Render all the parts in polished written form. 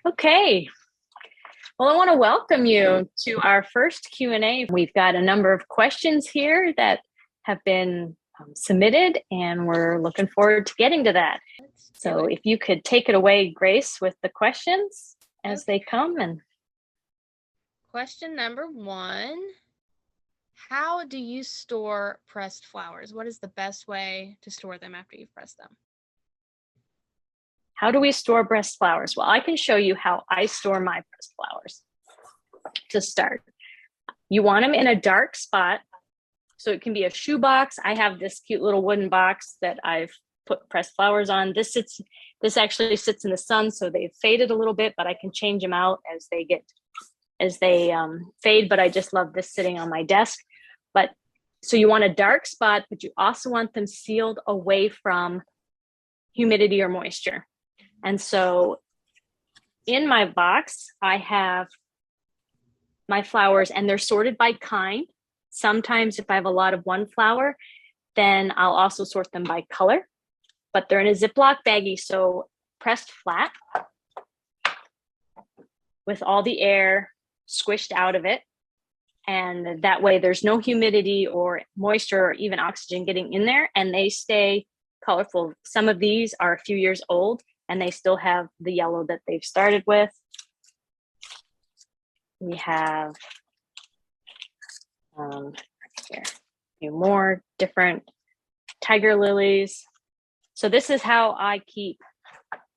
Okay. Well, I want to welcome you to our first Q&A. We've got a number of questions here that have been submitted, and we're looking forward to getting to that. So if you could take it away, Grace, with the questions as they come. And question number 1, how do you store pressed flowers? What is the best way to store them after you've pressed them? How do we store pressed flowers? Well, I can show you how I store my pressed flowers. To start, you want them in a dark spot. So it can be a shoe box. I have this cute little wooden box that I've put pressed flowers on. This actually sits in the sun, so they've faded a little bit, but I can change them out as they fade. But I just love this sitting on my desk. But so you want a dark spot, but you also want them sealed away from humidity or moisture. And so in my box, I have my flowers, and they're sorted by kind. Sometimes if I have a lot of one flower, then I'll also sort them by color, but they're in a Ziploc baggie, so pressed flat with all the air squished out of it. And that way there's no humidity or moisture or even oxygen getting in there, and they stay colorful. Some of these are a few years old and they still have the yellow that they've started with. We have here, a few more different tiger lilies. So this is how I keep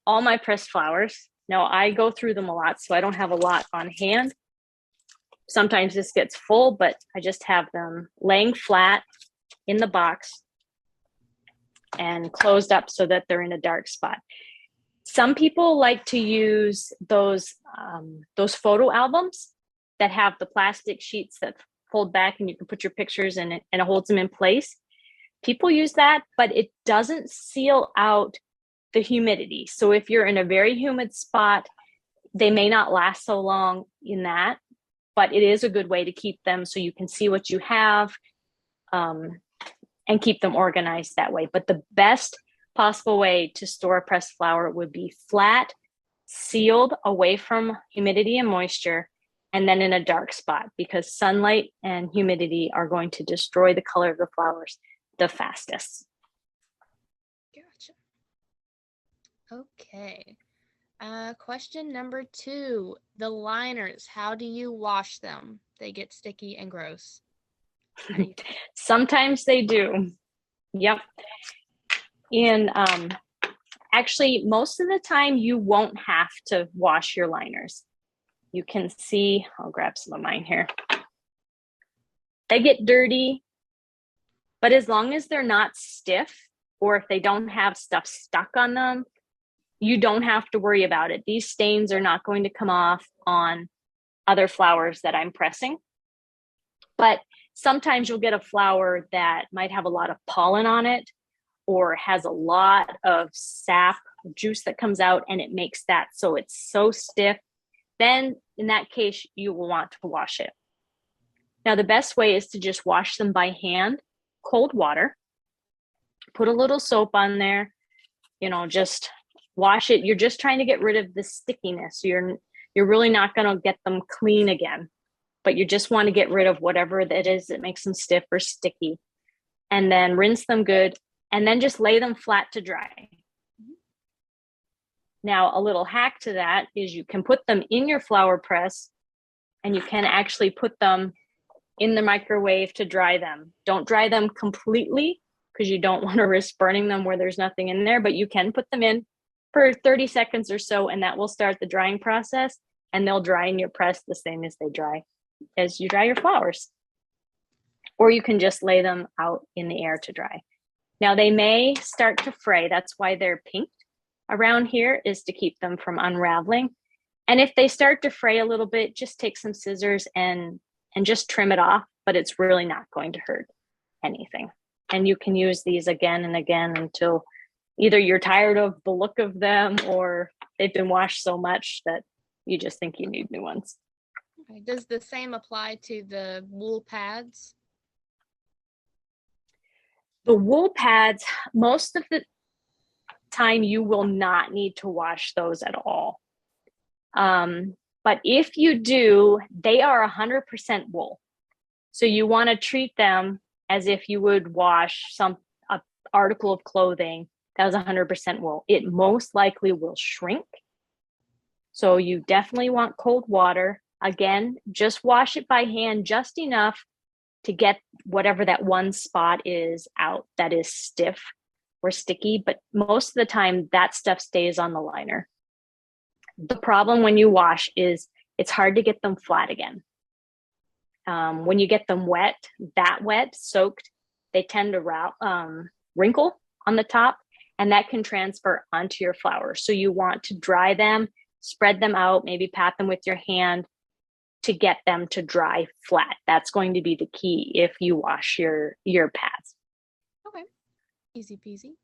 all my pressed flowers. Now I go through them a lot, so I don't have a lot on hand. Sometimes this gets full, but I just have them laying flat in the box and closed up so that they're in a dark spot. Some people like to use those photo albums that have the plastic sheets that fold back and you can put your pictures in it and it holds them in place. People use that, but it doesn't seal out the humidity. So if you're in a very humid spot, they may not last so long in that, but it is a good way to keep them so you can see what you have and keep them organized that way. But the best possible way to store a pressed flower would be flat, sealed away from humidity and moisture, and then in a dark spot, because sunlight and humidity are going to destroy the color of the flowers the fastest. Gotcha. Okay. Question number 2, the liners, how do you wash them? They get sticky and gross. Sometimes they do. Yep. And actually, most of the time you won't have to wash your liners. You can see, I'll grab some of mine here. They get dirty, but as long as they're not stiff or if they don't have stuff stuck on them, you don't have to worry about it. These stains are not going to come off on other flowers that I'm pressing. But sometimes you'll get a flower that might have a lot of pollen on it or has a lot of sap juice that comes out, and it makes that so it's so stiff. Then in that case, you will want to wash it. Now, the best way is to just wash them by hand, cold water, put a little soap on there, just wash it. You're just trying to get rid of the stickiness. You're really not going to get them clean again, but you just want to get rid of whatever that is that makes them stiff or sticky. And then rinse them good, and then just lay them flat to dry. Now, a little hack to that is you can put them in your flower press, and you can actually put them in the microwave to dry them. Don't dry them completely because you don't want to risk burning them where there's nothing in there, but you can put them in for 30 seconds or so, and that will start the drying process, and they'll dry in your press the same as you dry your flowers. Or you can just lay them out in the air to dry. Now, they may start to fray. That's why they're pinked around here, is to keep them from unraveling. And if they start to fray a little bit, just take some scissors and just trim it off, but it's really not going to hurt anything. And you can use these again and again until either you're tired of the look of them or they've been washed so much that you just think you need new ones. Okay. Does the same apply to the wool pads? The wool pads, most of the time you will not need to wash those at all. But if you do, they are 100% wool. So you want to treat them as if you would wash some article of clothing that was 100% wool. It most likely will shrink. So you definitely want cold water. Again, just wash it by hand just enough to get whatever that one spot is out that is stiff or sticky, but most of the time that stuff stays on the liner. The problem when you wash is it's hard to get them flat again. When you get them wet, that wet, soaked, they tend to wrinkle on the top, and that can transfer onto your flowers. So you want to dry them, spread them out, maybe pat them with your hand to get them to dry flat. That's going to be the key if you wash your pads. Okay, easy peasy.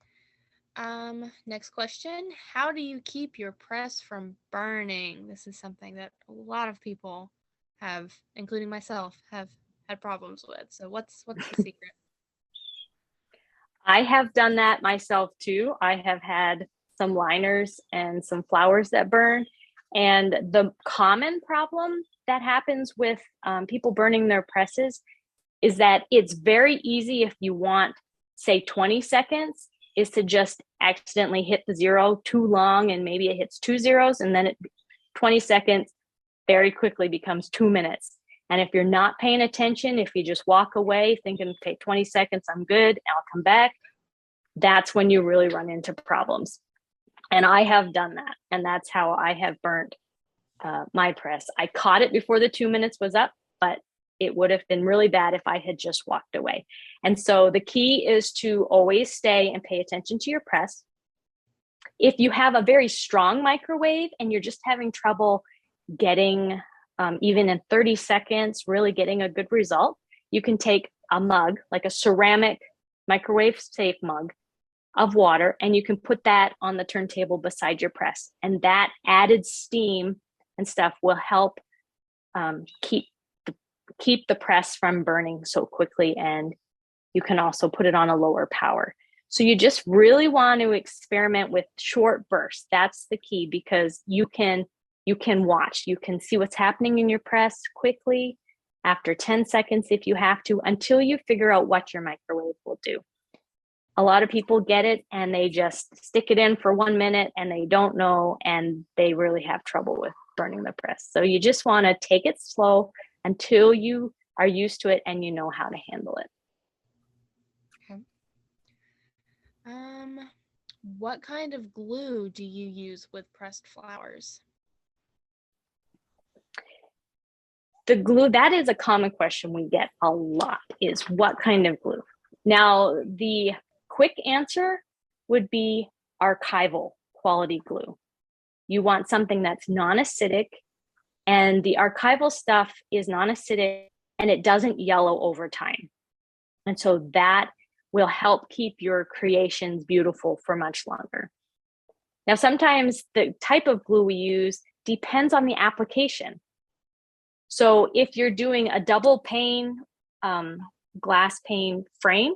Next question. How do you keep your press from burning? This is something that a lot of people have, including myself, have had problems with. So what's the secret? I have done that myself too. I have had some liners and some flowers that burn. And the common problem that happens with people burning their presses is that it's very easy if you want, say, 20 seconds, is to just accidentally hit the zero too long, and maybe it hits 2 zeros, and then 20 seconds very quickly becomes 2 minutes. And if you're not paying attention, if you just walk away thinking, okay, 20 seconds, I'm good, I'll come back, that's when you really run into problems. And I have done that. And that's how I have burnt my press. I caught it before the 2 minutes was up, but it would have been really bad if I had just walked away. And so the key is to always stay and pay attention to your press. If you have a very strong microwave and you're just having trouble getting, even in 30 seconds, really getting a good result, you can take a mug, like a ceramic microwave safe mug of water, and you can put that on the turntable beside your press. And that added steam and stuff will help keep the press from burning so quickly. And you can also put it on a lower power. So you just really want to experiment with short bursts. That's the key, because you can watch, you can see what's happening in your press quickly after 10 seconds if you have to, until you figure out what your microwave will do. A lot of people get it and they just stick it in for 1 minute and they don't know, and they really have trouble with burning the press. So you just want to take it slow until you are used to it and you know how to handle it. Okay. What kind of glue do you use with pressed flowers? The glue, that is a common question we get a lot, is what kind of glue? Now, the quick answer would be archival quality glue. You want something that's non-acidic, and the archival stuff is non-acidic and it doesn't yellow over time. And so that will help keep your creations beautiful for much longer. Now, sometimes the type of glue we use depends on the application. So if you're doing a double pane glass pane frame,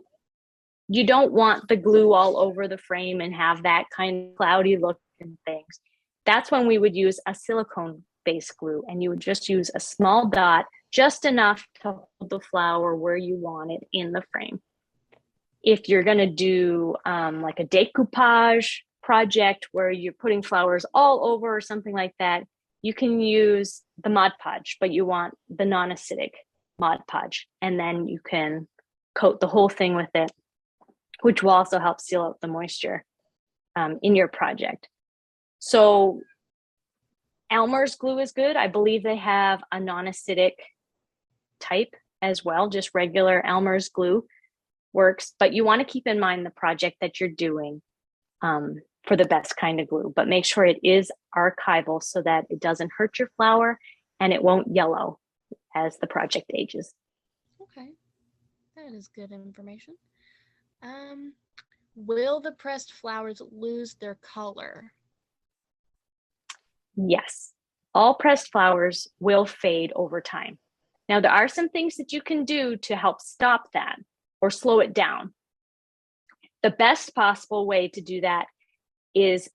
you don't want the glue all over the frame and have that kind of cloudy look and things. That's when we would use a silicone-based glue, and you would just use a small dot, just enough to hold the flower where you want it in the frame. If you're going to do like a decoupage project where you're putting flowers all over or something like that, you can use the Mod Podge, but you want the non-acidic Mod Podge, and then you can coat the whole thing with it, which will also help seal out the moisture in your project. So Elmer's glue is good. I believe they have a non-acidic type as well. Just regular Elmer's glue works, but you want to keep in mind the project that you're doing for the best kind of glue, but make sure it is archival so that it doesn't hurt your flower and it won't yellow as the project ages. Okay, that is good information. Will the pressed flowers lose their color? Yes, all pressed flowers will fade over time. Now, there are some things that you can do to help stop that or slow it down. The best possible way to do that is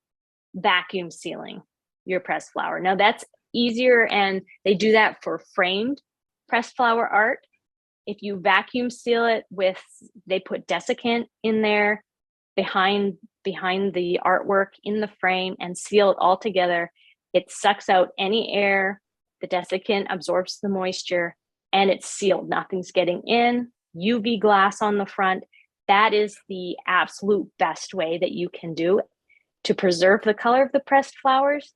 vacuum sealing. your pressed flower. Now that's easier, and they do that for framed pressed flower art. If you vacuum seal it with, they put desiccant in there behind the artwork in the frame and seal it all together. It sucks out any air, the desiccant absorbs the moisture, and it's sealed. Nothing's getting in. UV glass on the front. That is the absolute best way that you can do to preserve the color of the pressed flowers,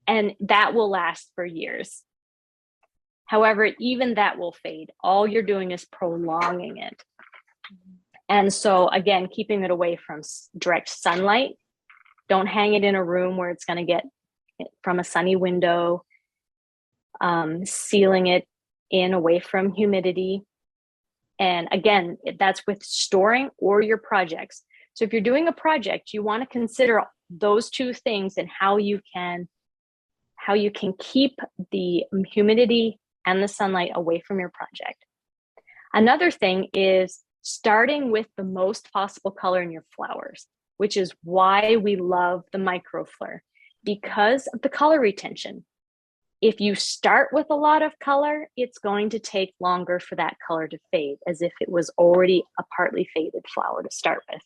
and that will last for years. However, even that will fade. All you're doing is prolonging it. And so again, keeping it away from direct sunlight. Don't hang it in a room where it's going to get from a sunny window. Sealing it in away from humidity. And again, that's with storing or your projects. So if you're doing a project, you want to consider those two things and how you can keep the humidity and the sunlight away from your project. Another thing is starting with the most possible color in your flowers, which is why we love the Microfleur, because of the color retention. If you start with a lot of color, it's going to take longer for that color to fade, as if it was already a partly faded flower to start with.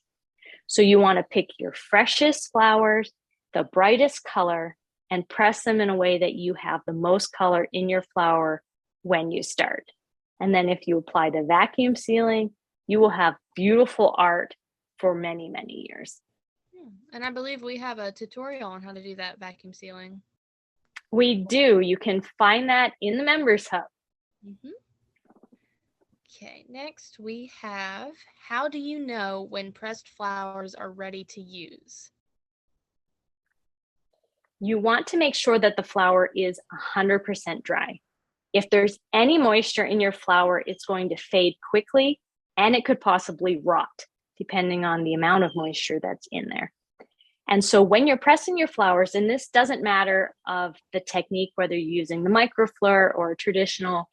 So you want to pick your freshest flowers, the brightest color, and press them in a way that you have the most color in your flower when you start. And then if you apply the vacuum sealing, you will have beautiful art for many, many years. And I believe we have a tutorial on how to do that vacuum sealing. We do. You can find that in the Members Hub. Okay, next we have, how do you know when pressed flowers are ready to use? You want to make sure that the flower is 100% dry. If there's any moisture in your flower, it's going to fade quickly, and it could possibly rot, depending on the amount of moisture that's in there. And so when you're pressing your flowers, and this doesn't matter of the technique, whether you're using the Microfleur or a traditional,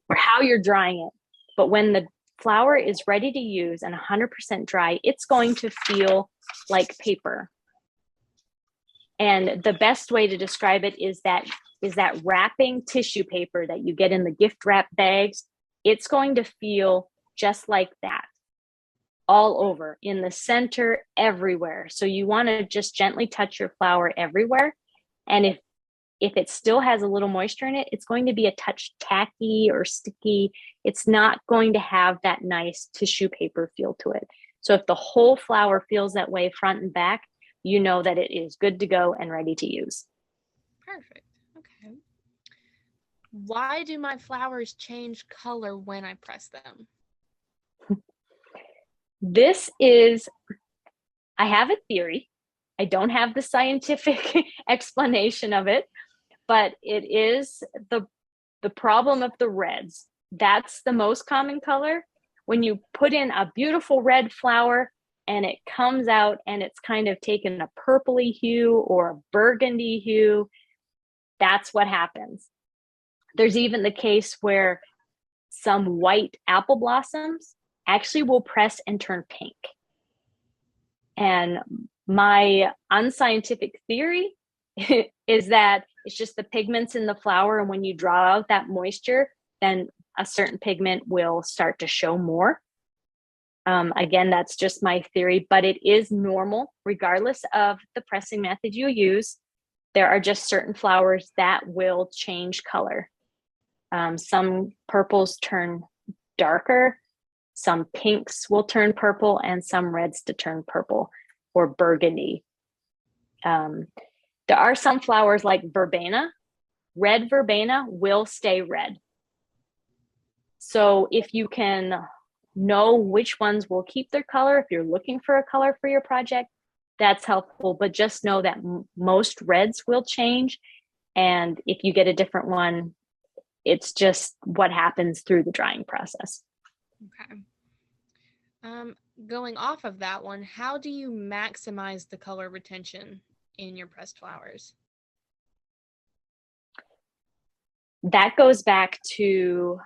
or how you're drying it, but when the flower is ready to use and 100% dry, it's going to feel like paper. And the best way to describe it is that wrapping tissue paper that you get in the gift wrap bags. It's going to feel just like that, all over, in the center, everywhere. So you want to just gently touch your flower everywhere. And if it still has a little moisture in it, it's going to be a touch tacky or sticky. It's not going to have that nice tissue paper feel to it. So if the whole flower feels that way front and back, you know that it is good to go and ready to use. Perfect. Okay. Why do my flowers change color when I press them? I have a theory. I don't have the scientific explanation of it, but it is the problem of the reds. That's the most common color. When you put in a beautiful red flower and it comes out and it's kind of taken a purpley hue or a burgundy hue, that's what happens. There's even the case where some white apple blossoms actually will press and turn pink. And my unscientific theory is that it's just the pigments in the flower, and when you draw out that moisture, then a certain pigment will start to show more. Again, that's just my theory, but it is normal regardless of the pressing method you use. There are just certain flowers that will change color. Some purples turn darker, some pinks will turn purple, and some reds to turn purple or burgundy. There are some flowers like verbena. Red verbena will stay red. So if you can know which ones will keep their color, if you're looking for a color for your project, that's helpful. But just know that most reds will change. And if you get a different one, it's just what happens through the drying process. Okay. Going off of that one, how do you maximize the color retention in your pressed flowers? That goes back to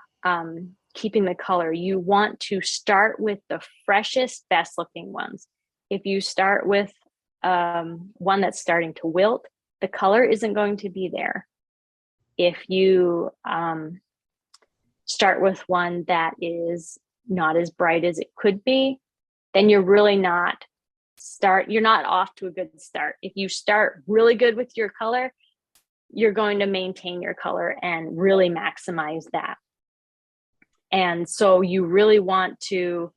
keeping the color. You want to start with the freshest, best looking ones. If you start with one that's starting to wilt, the color isn't going to be there. If you start with one that is not as bright as it could be, then you're really you're not off to a good start. If you start really good with your color, you're going to maintain your color and really maximize that. And so you really want to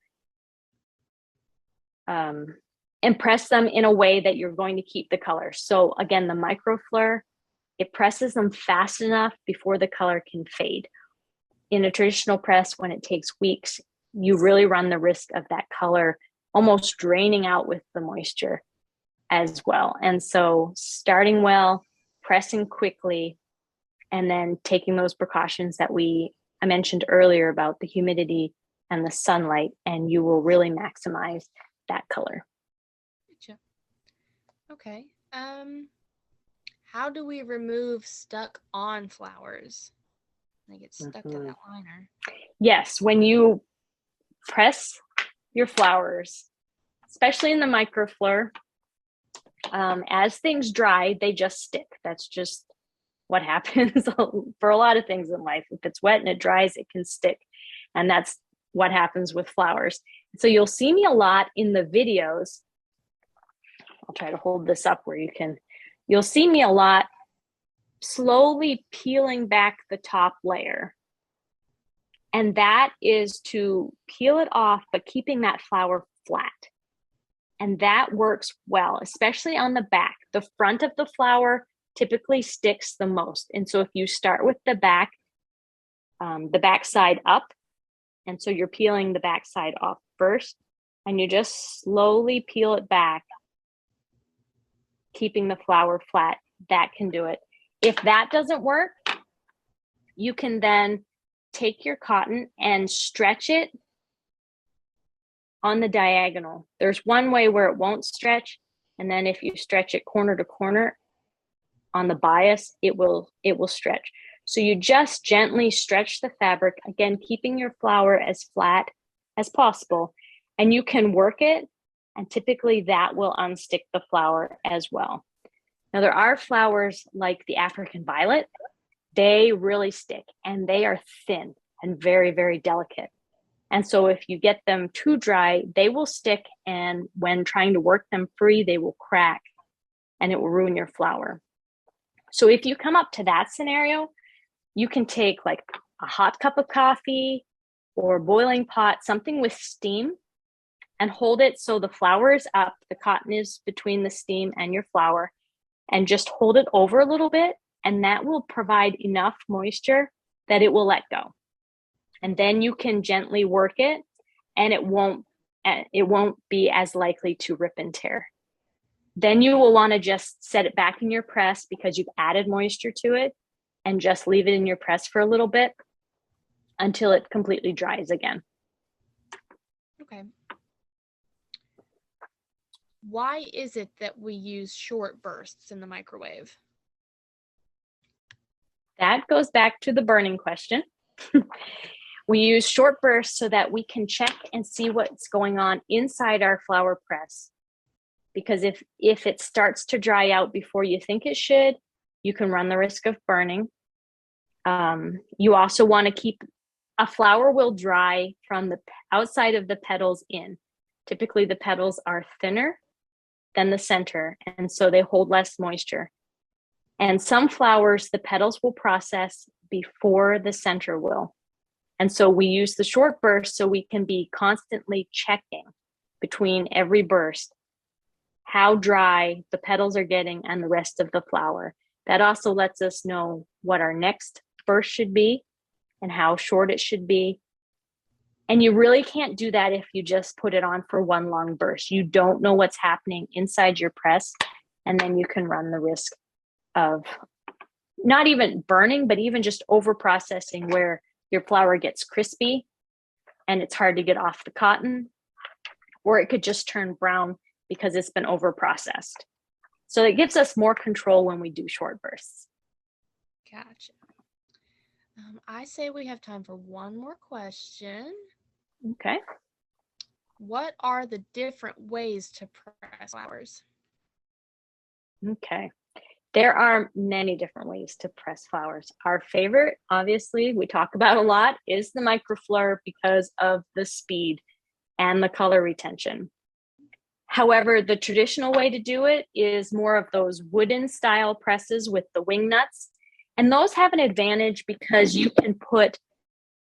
impress them in a way that you're going to keep the color. So again, the Microfleur, it presses them fast enough before the color can fade. In a traditional press, when it takes weeks, you really run the risk of that color almost draining out with the moisture as well. And so starting well, pressing quickly, and then taking those precautions that I mentioned earlier about the humidity and the sunlight, and you will really maximize that color. Gotcha. Okay. How do we remove stuck on flowers? They get stuck to that liner. Yes, when you press your flowers, especially in the Microfleur, as things dry, they just stick. That's just what happens for a lot of things in life. If it's wet and it dries, it can stick. And that's what happens with flowers. So you'll see me a lot in the videos. I'll try to hold this up where you'll see me a lot slowly peeling back the top layer. And that is to peel it off, but keeping that flower flat. And that works well, especially on the back. The front of the flower typically sticks the most. And so if you start with the back side up, and so you're peeling the back side off first, and you just slowly peel it back, keeping the flower flat, that can do it. If that doesn't work, you can then take your cotton and stretch it on the diagonal. There's one way where it won't stretch, and then if you stretch it corner to corner on the bias, it will stretch. So you just gently stretch the fabric, again, keeping your flower as flat as possible, and you can work it, and typically that will unstick the flower as well. Now, there are flowers like the African violet. They really stick, and they are thin and very, very delicate. And so if you get them too dry, they will stick, and when trying to work them free, they will crack, and it will ruin your flower. So if you come up to that scenario, you can take like a hot cup of coffee or a boiling pot, something with steam, and hold it so the flower is up, the cotton is between the steam and your flower, and just hold it over a little bit, and that will provide enough moisture that it will let go. And then you can gently work it, and it won't be as likely to rip and tear. Then you will want to just set it back in your press because you've added moisture to it, and just leave it in your press for a little bit until it completely dries again. Okay. Why is it that we use short bursts in the microwave? That goes back to the burning question. We use short bursts so that we can check and see what's going on inside our flower press. Because if it starts to dry out before you think it should, you can run the risk of burning. You also want to keep, a flower will dry from the outside of the petals in. Typically the petals are thinner than the center, and so they hold less moisture. And some flowers, the petals will process before the center will. And so we use the short burst so we can be constantly checking between every burst how dry the petals are getting and the rest of the flower. That also lets us know what our next burst should be and how short it should be. And you really can't do that if you just put it on for one long burst. You don't know what's happening inside your press, and then you can run the risk of not even burning, but even just over processing where your flower gets crispy and it's hard to get off the cotton, or it could just turn brown because it's been over processed. So it gives us more control when we do short bursts. Gotcha. I say we have time for one more question. Okay. What are the different ways to press flowers? Okay. There are many different ways to press flowers. Our favorite, obviously, we talk about a lot, is the microfleur because of the speed and the color retention. However, the traditional way to do it is more of those wooden style presses with the wing nuts. And those have an advantage because you can put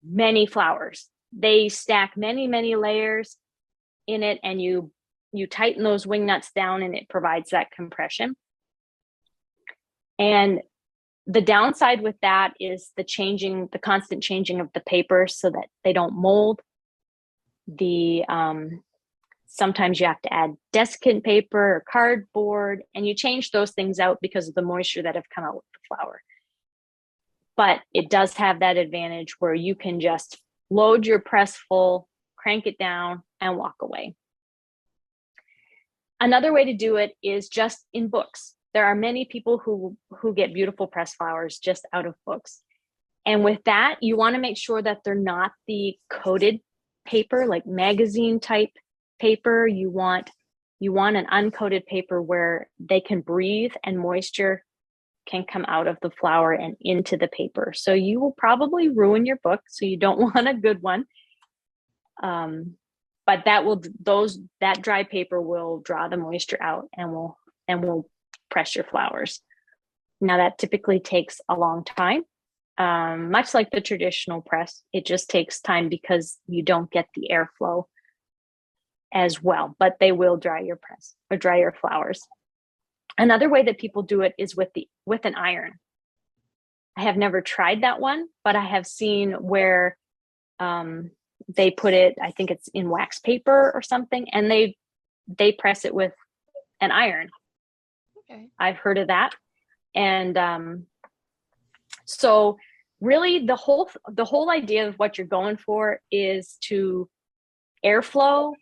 many flowers. They stack many, many layers in it, and you tighten those wing nuts down and it provides that compression. And the downside with that is the constant changing of the paper so that they don't mold. Sometimes you have to add desiccant paper or cardboard, and you change those things out because of the moisture that have come out with the flower. But it does have that advantage where you can just load your press full, crank it down, and walk away. Another way to do it is just in books. There are many people who get beautiful press flowers just out of books. And with that, you want to make sure that they're not the coated paper, like magazine type paper. You want an uncoated paper where they can breathe and moisture can come out of the flower and into the paper. So you will probably ruin your book, so you don't want a good one. But that dry paper will draw the moisture out and will press your flowers. Now that typically takes a long time. Much like the traditional press, it just takes time because you don't get the airflow as well, but they will dry your press or dry your flowers. Another way that people do it is with an iron. I have never tried that one, but I have seen where they put it, I think it's in wax paper or something, and they press it with an iron. Okay. I've heard of that. And so really the whole idea of what you're going for is to airflow,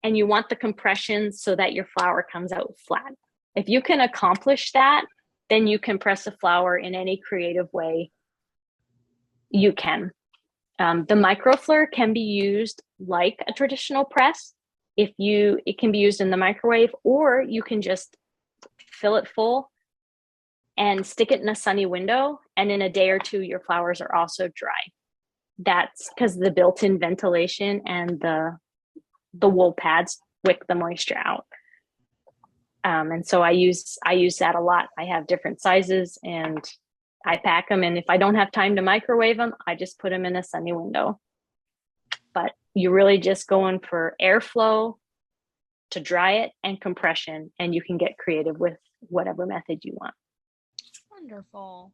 and you want the compression so that your flower comes out flat. If you can accomplish that, then you can press a flower in any creative way you can. The Microfleur can be used like a traditional press. It can be used in the microwave, or you can just fill it full and stick it in a sunny window, and in a day or two your flowers are also dry. That's because the built-in ventilation and the wool pads wick the moisture out. And so I use that a lot. I have different sizes and I pack them, and if I don't have time to microwave them, I just put them in a sunny window. But you're really just going for airflow to dry it and compression, and you can get creative with whatever method you want. Wonderful.